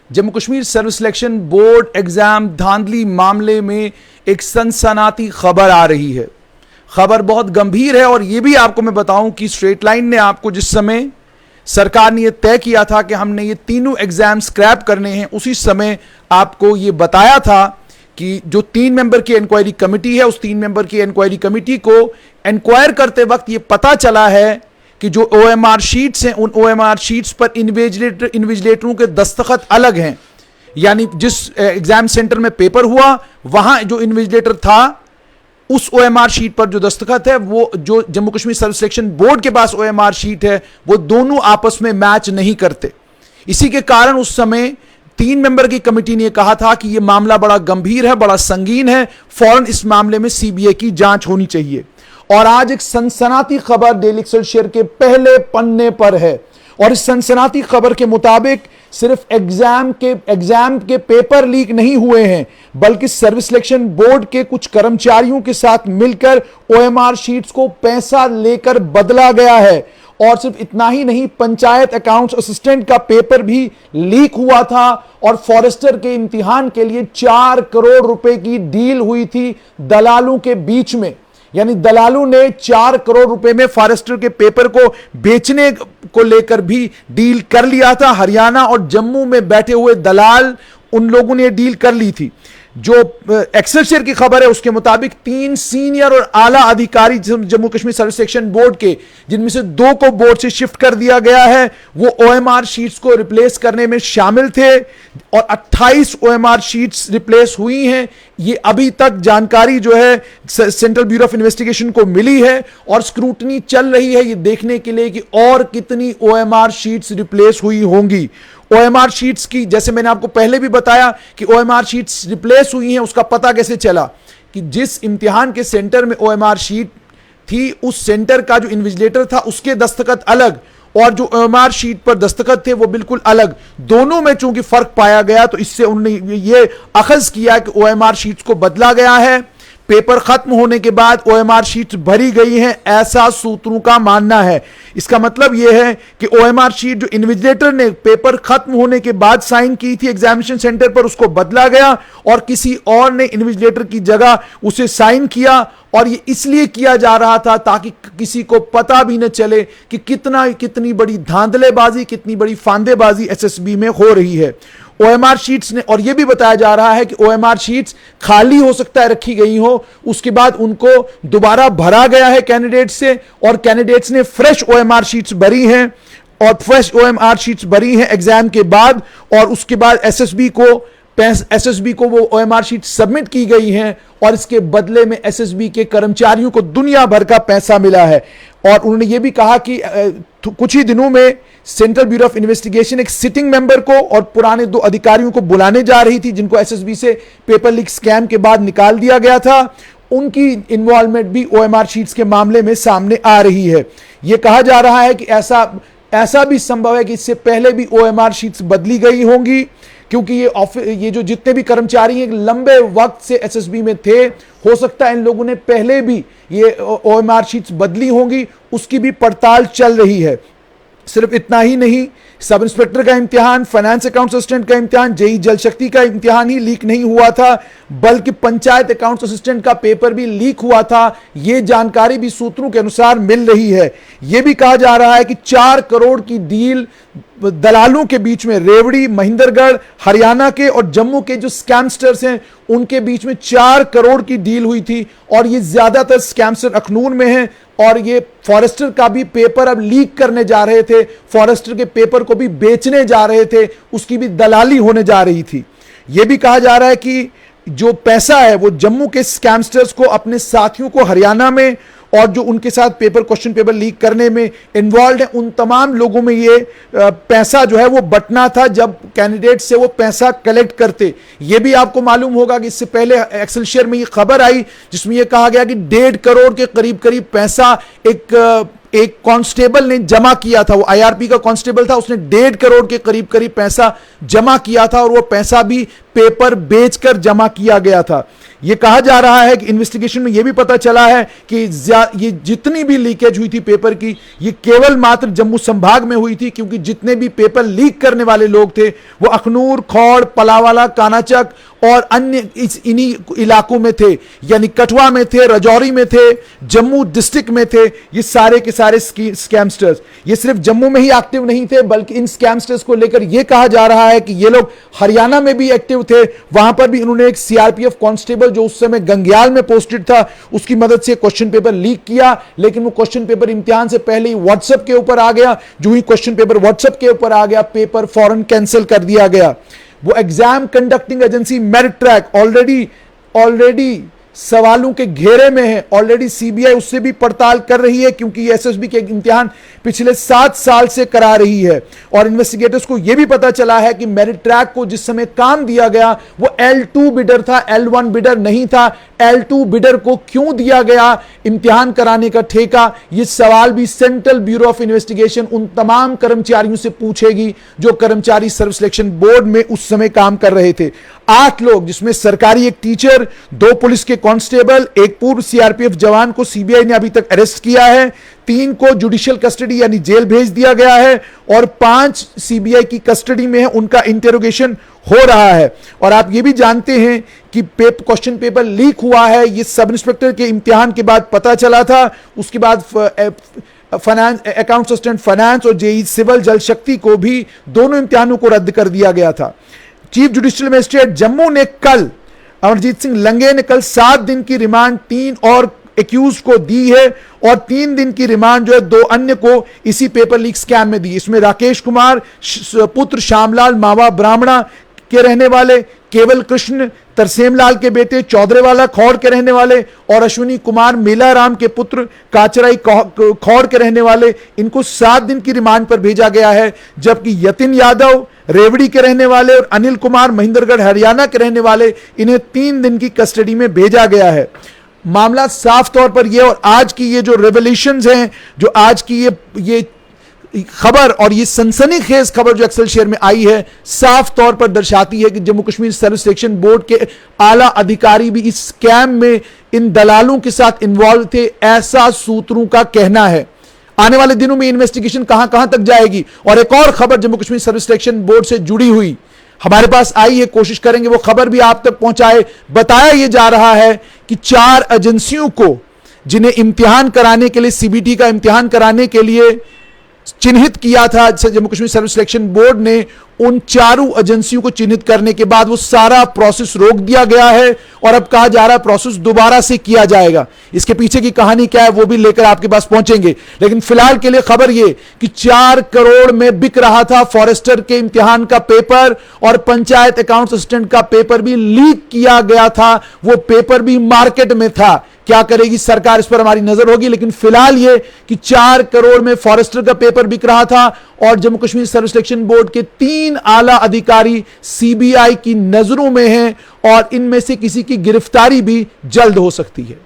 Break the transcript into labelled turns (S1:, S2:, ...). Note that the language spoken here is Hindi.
S1: Jammu Kashmir service selection board exam धांधली मामले में एक सनसनाती खबर आ रही है। खबर बहुत गंभीर है और यह भी आपको मैं बताऊं कि स्ट्रेट लाइन ने आपको जिस समय सरकार ने यह तय किया था कि हमने ये तीनों एग्जाम स्क्रैप करने हैं, उसी समय आपको यह बताया था कि जो 3 मेंबर की इंक्वायरी कमेटी है, उस 3 मेंबर की इंक्वायरी कमेटी को इंक्वायर करते वक्त यह पता चला है कि जो OMR शीट्स हैं, उन OMR शीट्स पर इन्विजिलेटरों के दस्तखत अलग हैं। यानी जिस एग्जाम सेंटर में पेपर हुआ वहां जो इन्विजिलेटर था, उस OMR शीट पर जो दस्तखत है, वो जो Jammu Kashmir service selection board के पास OMR शीट है, वो दोनों आपस में मैच नहीं करते। इसी के कारण उस समय 3 मेंबर की कमेटी ने कहा था कि यह मामला बड़ा गंभीर है, बड़ा संगीन है, फौरन इस मामले में CBI की जांच होनी चाहिए। और आज एक सनसनाती खबर डेली एक्सेलसियर के पहले पन्ने पर है और इस सनसनाती खबर के मुताबिक सिर्फ एग्जाम के पेपर लीक नहीं हुए हैं, बल्कि सर्विस सिलेक्शन बोर्ड के कुछ कर्मचारियों के साथ मिलकर OMR शीट्स को पैसा लेकर बदला गया है। और सिर्फ इतना ही नहीं, पंचायत अकाउंट्स असिस्टेंट का पेपर भी लीक हुआ था और फॉरेस्टर के इम्तिहान के लिए 4 करोड़ रुपए की डील हुई थी दलालों के बीच में। यानी दलालों ने 4 करोड़ रुपए में फॉरेस्टर के पेपर को बेचने को लेकर भी डील कर लिया था। हरियाणा और जम्मू में बैठे हुए दलाल, उन लोगों ने डील कर ली थी। जो एक्सेलसियर की खबर है उसके मुताबिक 3 सीनियर और आला अधिकारी Jammu Kashmir service selection board के, जिनमें से 2 को बोर्ड से शिफ्ट कर दिया गया है, वो OMR शीट्स को रिप्लेस करने में शामिल थे और 28 OMR शीट्स रिप्लेस हुई हैं। ये अभी तक जानकारी जो है सेंट्रल ब्यूरो ऑफ इन्वेस्टिगेशन को मिली है और स्क्रूटनी चल रही है ये देखने के लिए कि और कितनी OMR शीट्स रिप्लेस हुई होंगी। OMR शीट्स की, जैसे मैंने आपको पहले भी बताया कि OMR शीट्स रिप्लेस हुई हैं, उसका पता कैसे चला कि जिस इम्तिहान के सेंटर में OMR शीट थी, उस सेंटर का जो इन्विजिलेटर था उसके दस्तखत अलग और जो OMR शीट पर दस्तखत थे वो बिल्कुल अलग। दोनों में चूंकि फर्क पाया गया तो इससे उन्होंने ये अखज किया कि OMR शीट्स को बदला गया है। पेपर खत्म होने के बाद OMR शीट्स भरी गई हैं, ऐसा सूत्रों का मानना है। इसका मतलब यह है कि OMR शीट जो इन्विजिलेटर ने पेपर खत्म होने के बाद साइन की थी एग्जामिनेशन सेंटर पर, उसको बदला गया और किसी और ने इन्विजिलेटर की जगह उसे साइन किया। और ये इसलिए किया जा रहा था ताकि किसी को पता भी न चले कि कितनी बड़ी धांधलेबाजी, कितनी बड़ी फांदेबाजी SSB में हो रही है। OMR शीट्स ने, और यह भी बताया जा रहा है कि OMR शीट्स खाली हो सकता है रखी गई हो, उसके बाद उनको दोबारा भरा गया है कैंडिडेट से और कैंडिडेट्स ने फ्रेश OMR शीट्स भरी हैं और फ्रेश OMR शीट्स भरी हैं एग्जाम के बाद और उसके बाद SSB को वो OMR शीट सबमिट की गई हैं और इसके बदले में SSB के कर्मचारियों को दुनिया भर का पैसा मिला है। और उन्होंने ये भी कहा कि कुछ ही दिनों में सेंट्रल ब्यूरो ऑफ इन्वेस्टिगेशन एक सिटिंग मेंबर को और पुराने 2 अधिकारियों को बुलाने जा रही थी, जिनको SSB से पेपर लीक स्कैम के बाद निकाल दिया गया था। उनकी इन्वॉल्वमेंट भी OMR शीट्स के मामले में सामने आ रही है। यह कहा जा रहा है कि ऐसा भी संभव है कि इससे पहले भी OMR शीट्स बदली गई होंगी, क्योंकि ये जो जितने भी कर्मचारी हैं लंबे वक्त से SSB में थे, हो सकता है इन लोगों ने पहले भी ये OMR शीट्स बदली होंगी, उसकी भी पड़ताल चल रही है। सिर्फ इतना ही नहीं, सब इंस्पेक्टर का इम्तिहान, फाइनेंस अकाउंट असिस्टेंट का इम्तिहान, JEE जल शक्ति का इम्तिहान ही लीक नहीं हुआ था, बल्कि पंचायत अकाउंट असिस्टेंट का पेपर भी लीक हुआ था। यह जानकारी भी सूत्रों के अनुसार मिल रही है। यह भी कहा जा रहा है कि 4 करोड़ की डील दलालों के बीच में, रेवड़ी, महेंद्रगढ़, हरियाणा के और जम्मू के जो स्कैमस्टर्स हैं उनके बीच में 4 करोड़ की डील हुई थी और ये ज्यादातर स्कैमस्टर अखनूर में हैं और ये फॉरेस्टर का भी पेपर अब लीक करने जा रहे थे, फॉरेस्टर के पेपर को भी बेचने जा रहे थे, उसकी भी दलाली होने जा रही थी। यह भी कहा जा रहा है कि जो पैसा है वो जम्मू के स्कैमस्टर्स को, अपने साथियों को हरियाणा में और जो उनके साथ क्वेश्चन पेपर लीक करने में इन्वॉल्व है, उन तमाम लोगों में ये पैसा जो है वो बंटना था जब कैंडिडेट से वो पैसा कलेक्ट करते। ये भी आपको मालूम होगा कि इससे पहले एक्सेलसियर में ये खबर आई जिसमें ये कहा गया कि 1.5 करोड़ के करीब पैसा एक कांस्टेबल ने जमा किया था। वो IRP का कांस्टेबल था, उसने 1.5 करोड़ के करीब पैसा जमा किया था और वो पैसा भी पेपर बेचकर जमा किया गया था। यह कहा जा रहा है कि इन्वेस्टिगेशन में यह भी पता चला है कि ये जितनी भी लीकेज हुई थी पेपर की, ये केवल मात्र जम्मू संभाग में हुई थी, क्योंकि जितने भी पेपर लीक करने वाले लोग थे वो अखनूर, खौड़, पलावाला, कानाचक और अन्य इन्हीं इलाकों में थे, यानी कठुआ में थे, राजौरी में थे, जम्मू डिस्ट्रिक्ट में थे। ये सारे के सारे स्कैमस्टर्स ये सिर्फ जम्मू में ही एक्टिव नहीं थे, बल्कि इन स्कैमस्टर्स को लेकर यह कहा जा रहा है कि ये लोग हरियाणा में भी एक्टिव थे। वहां पर भी इन्होंने एक सीआरपीएफ कांस्टेबल जो उस समय गंगयाल में पोस्टेड था, उसकी मदद से क्वेश्चन पेपर लीक किया, लेकिन वो क्वेश्चन पेपर इम्तिहान से पहले ही व्हाट्सएप के ऊपर आ गया। जो ही क्वेश्चन पेपर व्हाट्सएप के ऊपर आ गया, पेपर फौरन कैंसिल कर दिया गया। वो exam conducting agency merit track already सवालों के घेरे में है। ऑलरेडी सीबीआई उससे भी पड़ताल कर रही है, क्योंकि एसएसबी के इम्तिहान पिछले 7 साल से करा रही है। और इन्वेस्टिगेटर्स को यह भी पता चला है कि मेरिट ट्रैक को जिस समय काम दिया गया वो L2 बिडर था, L1 बिडर नहीं था। L2 बिडर को क्यों दिया गया इम्तिहान कराने का ठेका, यह सवाल भी सेंट्रल ब्यूरो ऑफ इन्वेस्टिगेशन उन तमाम कर्मचारियों से पूछेगी जो कर्मचारी सर्विस सिलेक्शन बोर्ड में उस समय काम कर रहे थे। 8 लोग, जिसमें सरकारी एक टीचर, 2 पुलिस के कांस्टेबल, एक पूर्व सीआरपीएफ जवान को सीबीआई ने अभी तक अरेस्ट किया है, 3 को जुडिशियल कस्टडी यानी जेल भेज दिया गया है और 5 सीबीआई की कस्टडी में है, उनका इंटेरोगेशन हो रहा है। और आप ये भी जानते हैं कि क्वेश्चन पेपर लीक हुआ है, ये सब इंस्पेक्टर के इम्तिहान के बाद पता चला था। उसके बाद फाइनेंस, अकाउंट असिस्टेंट फाइनेंस और जेई सिविल जल शक्ति को भी दोनों इम्तिहानों को रद्द कर दिया गया था। चीफ जुडिशियल मजिस्ट्रेट जम्मू ने कल, अमरजीत सिंह लंगे ने कल 7 दिन की रिमांड 3 और एक्यूज को दी है और 3 दिन की रिमांड जो है 2 अन्य को इसी पेपर लीक स्कैम में दी। इसमें राकेश कुमार पुत्र श्यामलाल मावा ब्राह्मणा के रहने वाले, केवल कृष्ण तरसेमलाल के बेटे चौधरीवाला खौड़ के रहने वाले और अश्विनी कुमार मेलाराम के पुत्र काचराई खौड़ के रहने वाले, इनको 7 दिन की रिमांड पर भेजा गया है। जबकि यतिन यादव रेवड़ी के रहने वाले और अनिल कुमार महेंद्रगढ़ हरियाणा के रहने वाले, इन्हें 3 दिन की कस्टडी में भेजा गया है। मामला साफ तौर पर यह, और आज की ये जो रेवलेशंस हैं, जो आज की ये खबर और ये सनसनीखेज खबर जो एक्सेल शेयर में आई है, साफ तौर पर दर्शाती है कि Jammu Kashmir service selection board के आला अधिकारी भी इस स्कैम में इन दलालों के साथ इन्वॉल्व थे, ऐसा सूत्रों का कहना है। आने वाले दिनों में इन्वेस्टिगेशन कहां कहां तक जाएगी। और एक और खबर Jammu Kashmir service selection board से जुड़ी हुई हमारे पास आई है, कोशिश करेंगे वो खबर भी आप तक पहुंचाए। बताया यह जा रहा है कि 4 एजेंसियों को, जिन्हें इम्तिहान कराने के लिए, सीबीटी का इम्तिहान कराने के लिए चिन्हित किया था Jammu Kashmir service selection board ने, उन 4 एजेंसियों को चिन्हित करने के बाद वो सारा प्रोसेस रोक दिया गया है और अब कहा जा रहा है प्रोसेस दोबारा से किया जाएगा। इसके पीछे की कहानी क्या है वो भी लेकर आपके पास पहुंचेंगे, लेकिन फिलहाल के लिए खबर ये कि 4 करोड़ में बिक रहा था फॉरेस्टर के इम्तिहान का पेपर और पंचायत अकाउंट असिस्टेंट का पेपर भी लीक किया गया था। वो पेपर भी मार्केट में था। क्या करेगी सरकार, इस पर हमारी नजर होगी, लेकिन फिलहाल यह कि 4 करोड़ में फॉरेस्टर का पेपर बिक रहा था और Jammu Kashmir service selection board के 3 आला अधिकारी सीबीआई की नजरों में हैं और इनमें से किसी की गिरफ्तारी भी जल्द हो सकती है।